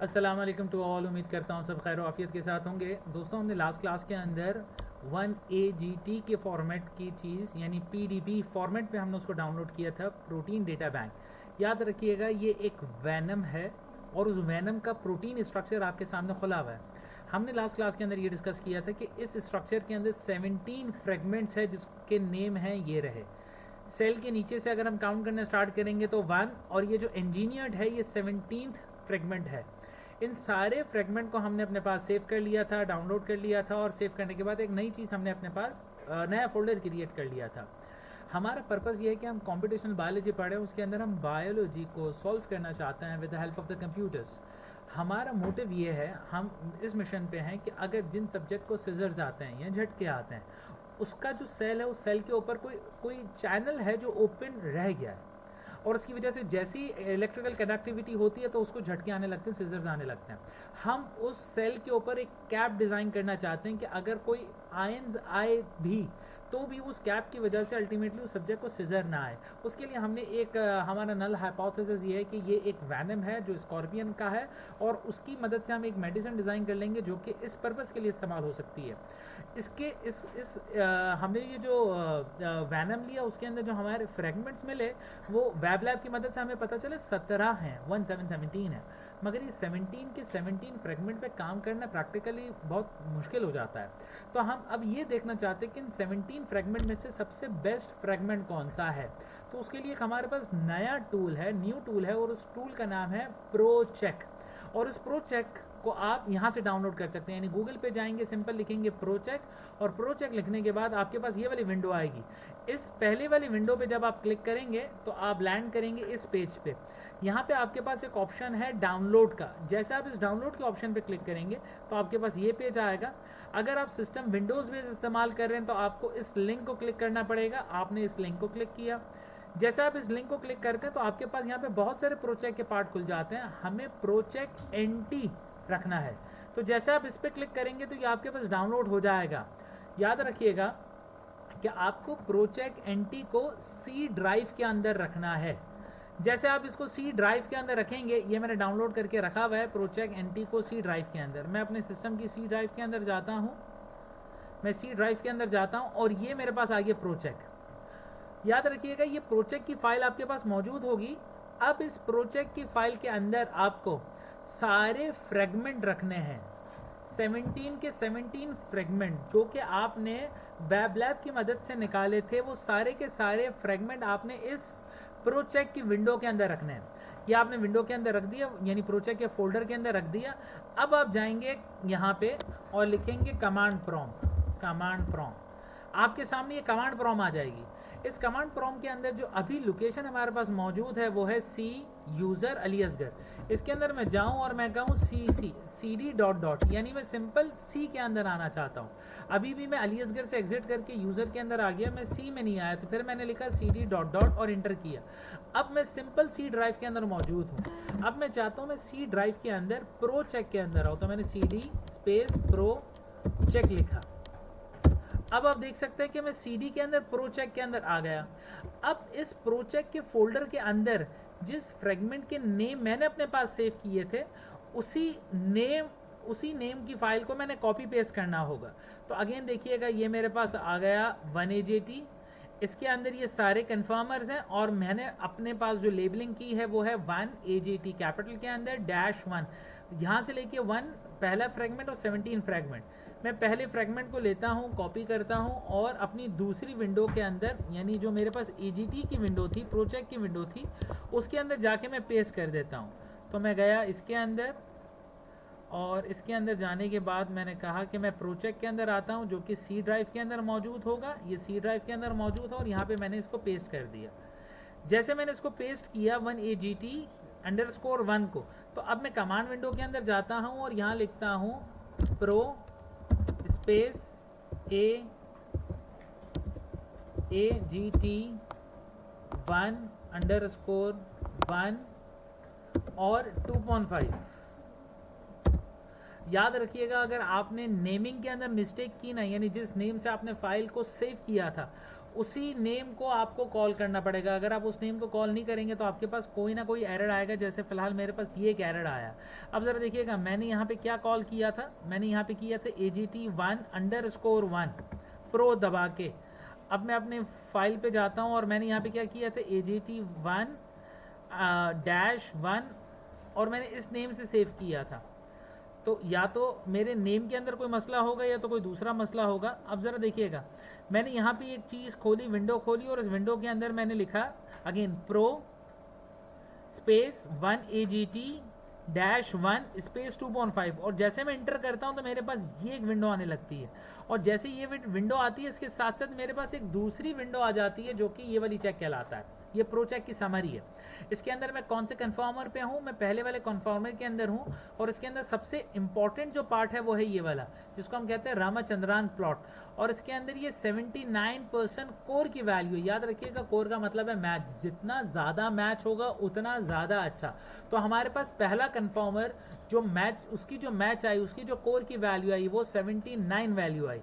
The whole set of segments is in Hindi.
अस्सलाम वालेकुम टू ऑल। उम्मीद करता हूँ सब खैर आफियत के साथ होंगे। दोस्तों, हमने लास्ट क्लास के अंदर 1AGT के फॉर्मेट की चीज़ यानी PDB फॉर्मेट पे हमने उसको डाउनलोड किया था, प्रोटीन डेटा बैंक। याद रखिएगा ये एक वैनम है और उस वैनम का प्रोटीन स्ट्रक्चर आपके सामने खुला हुआ है। हमने लास्ट क्लास के अंदर ये डिस्कस किया था कि इस स्ट्रक्चर के अंदर 17 फ्रेगमेंट्स है जिसके नेम हैं ये रहे। सेल के नीचे से अगर हम काउंट करना स्टार्ट करेंगे तो 1, और ये जो इंजीनियर्ड है ये 17th फ्रेगमेंट है। इन सारे फ्रेगमेंट को हमने अपने पास सेव कर लिया था, डाउनलोड कर लिया था, और सेव करने के बाद एक नई चीज़ हमने अपने पास नया फोल्डर क्रिएट कर लिया था। हमारा पर्पज़ ये है कि हम कंप्यूटेशनल बायोलॉजी पढ़ें, उसके अंदर हम बायोलॉजी को सॉल्व करना चाहते हैं with the help of the computers. हमारा मोटिव ये है, हम इस मिशन पे हैं कि अगर जिन सब्जेक्ट को सिजर्स आते हैं या झटके आते हैं, उसका जो सेल है उस सेल के ऊपर कोई चैनल है जो ओपन रह गया है, और उसकी वजह से जैसी इलेक्ट्रिकल कंडक्टिविटी होती है तो उसको झटके आने लगते हैं, सिजर्स आने लगते हैं। हम उस सेल के ऊपर एक कैप डिज़ाइन करना चाहते हैं कि अगर कोई आयंस आए भी तो भी उस कैप की वजह से अल्टीमेटली उस सब्जेक्ट को सिजर ना आए। उसके लिए हमने एक हमारा नल हाइपोथेसिस ये है कि ये एक वैनम है जो स्कॉर्पियन का है, और उसकी मदद से हम एक मेडिसिन डिज़ाइन कर लेंगे जो कि इस पर्पज़ के लिए इस्तेमाल हो सकती है। इसके हमने ये जो वैनम लिया उसके अंदर जो हमारे फ्रेगमेंट्स मिले वो वेब लैब की मदद से हमें पता चले 17 हैं, 17 है। मगर ये 17 के 17 फ्रेगमेंट पे काम करना प्रैक्टिकली बहुत मुश्किल हो जाता है। तो हम अब ये देखना चाहते हैं कि इन 17 फ्रेगमेंट में से सबसे बेस्ट फ्रेगमेंट कौन सा है। तो उसके लिए हमारे पास नया टूल है, न्यू टूल है, और उस टूल का नाम है प्रोचेक। और उस प्रोचेक को आप यहाँ से डाउनलोड कर सकते हैं, यानी गूगल पे जाएंगे, सिंपल लिखेंगे प्रोचेक, और प्रोचेक लिखने के बाद आपके पास ये वाली विंडो आएगी। इस पहले वाली विंडो पे जब आप क्लिक करेंगे तो आप लैंड करेंगे इस पेज पे। यहाँ पे आपके पास एक ऑप्शन है डाउनलोड का। जैसे आप इस डाउनलोड के ऑप्शन पे क्लिक करेंगे तो आपके पास ये पेज आएगा। अगर आप सिस्टम विंडोज़ बेस इस्तेमाल कर रहे हैं तो आपको इस लिंक को क्लिक करना पड़ेगा। आपने इस लिंक को क्लिक किया। जैसे आप इस लिंक को क्लिक करते हैं तो आपके पास यहाँ पे बहुत सारे प्रोचेक के पार्ट खुल जाते हैं। हमें प्रोचेक NT रखना है, तो जैसे आप इस पर क्लिक करेंगे तो ये आपके पास डाउनलोड हो जाएगा। याद रखिएगा कि आपको प्रोचेक NT को C ड्राइव के अंदर रखना है। जैसे आप इसको C ड्राइव के अंदर रखेंगे, ये मैंने डाउनलोड करके रखा हुआ है प्रोचेक NT को C ड्राइव के अंदर। मैं अपने सिस्टम की C ड्राइव के अंदर जाता हूँ, मैं C ड्राइव के अंदर जाता हूँ और ये मेरे पास आ गया प्रोचेक। याद रखिएगा ये प्रोचेक की फाइल आपके पास मौजूद होगी। अब इस प्रोचेक की फाइल के अंदर आपको सारे फ्रेगमेंट रखने हैं, 17 के 17 फ्रेगमेंट जो कि आपने वेब लैब की मदद से निकाले थे। वो सारे के सारे फ्रेगमेंट आपने इस प्रोचेक की विंडो के अंदर रखने हैं। ये आपने विंडो के अंदर रख दिया, यानी प्रोचेक के फोल्डर के अंदर रख दिया। अब आप जाएंगे यहाँ पे और लिखेंगे कमांड प्रॉम्प्ट। आपके सामने ये कमांड प्रॉम्प्ट आ जाएगी। इस कमांड प्रॉम्प्ट के अंदर जो अभी लोकेशन हमारे पास मौजूद है वो है C यूज़र अली असगर। इसके अंदर मैं जाऊं और मैं कहूं cd ... यानी मैं सिंपल C के अंदर आना चाहता हूं। अभी भी मैं अली असगर से एग्जिट करके यूज़र के अंदर आ गया, मैं C में नहीं आया, तो फिर मैंने लिखा cd ... और इंटर किया। अब मैं सिंपल C ड्राइव के अंदर मौजूद हूँ। अब मैं चाहता हूँ मैं C ड्राइव के अंदर प्रो चेक के अंदर आऊँ, तो मैंने CD स्पेस प्रो चेक लिखा। अब आप देख सकते हैं कि मैं CD के अंदर प्रोचेक के अंदर आ गया। अब इस प्रोचेक के फोल्डर के अंदर जिस फ्रेगमेंट के नेम मैंने अपने पास सेव किए थे उसी नेम की फाइल को मैंने कॉपी पेस्ट करना होगा। तो अगेन देखिएगा ये मेरे पास आ गया 1AGT। इसके अंदर ये सारे कन्फर्मर्स हैं और मैंने अपने पास जो लेबलिंग की है वो है 1AGT कैपिटल के अंदर -1। यहाँ से लेके 1 पहला फ्रेगमेंट और 17 फ्रेगमेंट। मैं पहले फ्रेगमेंट को लेता हूँ, कॉपी करता हूँ और अपनी दूसरी विंडो के अंदर, यानी जो मेरे पास AGT की विंडो थी, प्रोचेक की विंडो थी, उसके अंदर जाके मैं पेस्ट कर देता हूँ। तो मैं गया इसके अंदर, और इसके अंदर जाने के बाद मैंने कहा कि मैं प्रोचेक के अंदर आता हूँ जो कि C ड्राइव के अंदर मौजूद होगा। ये C ड्राइव के अंदर मौजूद है और यहाँ पे मैंने इसको पेस्ट कर दिया। जैसे मैंने इसको पेस्ट किया 1AGT_1 को, तो अब मैं कमांड विंडो के अंदर जाता हूँ और यहाँ लिखता हूँ प्रो स्पेस AGT1_1 और 2.5। याद रखिएगा अगर आपने नेमिंग के अंदर मिस्टेक की ना, यानी जिस नेम से आपने फाइल को सेव किया था उसी नेम को आपको कॉल करना पड़ेगा। अगर आप उस नेम को कॉल नहीं करेंगे तो आपके पास कोई ना कोई एरर आएगा। जैसे फ़िलहाल मेरे पास ये एक एरर आया। अब ज़रा देखिएगा, मैंने यहाँ पे क्या कॉल किया था, मैंने यहाँ पे किया था AGT1_1 प्रो दबा के। अब मैं अपने फाइल पे जाता हूँ और मैंने यहाँ पे क्या किया था, AGT1-1 और मैंने इस नेम से सेव किया था। तो या तो मेरे नेम के अंदर कोई मसला होगा या तो कोई दूसरा मसला होगा। अब ज़रा देखिएगा, मैंने यहाँ पे एक चीज़ खोली, विंडो खोली और इस विंडो के अंदर मैंने लिखा again pro space 1AGT-1 space 2.5 और जैसे मैं इंटर करता हूँ तो मेरे पास ये एक विंडो आने लगती है। और जैसे ये विंडो आती है इसके साथ साथ मेरे पास एक दूसरी विंडो आ जाती है जो कि ये वाली चेक कहलाता है। ये प्रो चेक की समरी है। इसके अंदर मैं कौन से कन्फर्मर पे हूँ, मैं पहले वाले कन्फर्मर के अंदर हूँ और इसके अंदर सबसे इंपॉर्टेंट जो पार्ट है वो है ये वाला जिसको हम कहते हैं रामाचंद्रान प्लॉट। और इसके अंदर ये 79% कोर की वैल्यू है। याद रखिएगा, कोर का मतलब है मैच, जितना ज़्यादा मैच होगा उतना ज़्यादा अच्छा। तो हमारे पास पहला कन्फर्मर जो मैच, उसकी जो मैच आई, उसकी जो कोर की वैल्यू आई वो 79 वैल्यू आई।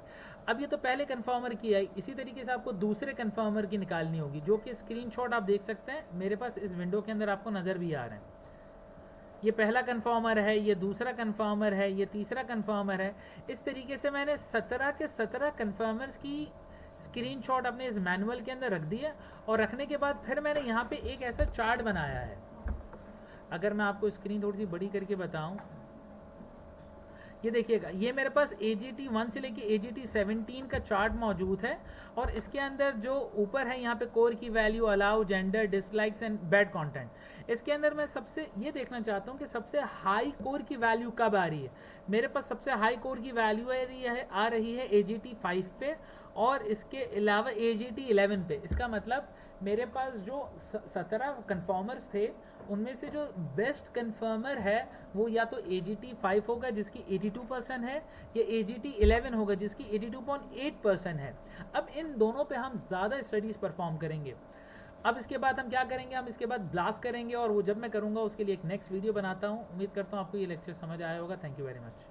अब ये तो पहले कन्फर्मर की आई, इसी तरीके से आपको दूसरे कन्फर्मर की निकालनी होगी जो कि स्क्रीनशॉट आप देख सकते हैं मेरे पास इस विंडो के अंदर आपको नज़र भी आ रहे हैं। ये पहला कन्फर्मर है, ये दूसरा कन्फर्मर है, ये तीसरा कन्फर्मर है। इस तरीके से मैंने 17 के 17 कन्फर्मर्स की स्क्रीनशॉट अपने इस मैनुअल के अंदर रख दी है। और रखने के बाद फिर मैंने यहाँ पे एक ऐसा चार्ट बनाया है। अगर मैं आपको स्क्रीन थोड़ी सी बड़ी करके बताऊँ, ये देखिएगा, ये मेरे पास AGT1 से लेके AGT17 का चार्ट मौजूद है। और इसके अंदर जो ऊपर है यहाँ पे कोर की value, allow, gender, dislikes and bad content. इसके अंदर मैं सबसे ये देखना चाहता हूँ कि सबसे हाई कोर की वैल्यू कब आ रही है। मेरे पास सबसे हाई कोर की वैल्यू आ रही है AGT5 पे और इसके अलावा AGT11 पे। इसका मतलब मेरे पास जो 17 कन्फर्मर्स थे उनमें से जो बेस्ट कन्फर्मर है वो या तो AGT5 होगा जिसकी 82% है, या AGT11 होगा जिसकी 82.8% है। अब इन दोनों पे हम ज़्यादा स्टडीज़ परफॉर्म करेंगे। अब इसके बाद हम क्या करेंगे, हम इसके बाद ब्लास्ट करेंगे और वो जब मैं करूँगा उसके लिए एक नेक्स्ट वीडियो बनाता हूँ। उम्मीद करता हूँ आपको ये लेक्चर समझ आया होगा। Thank you very much.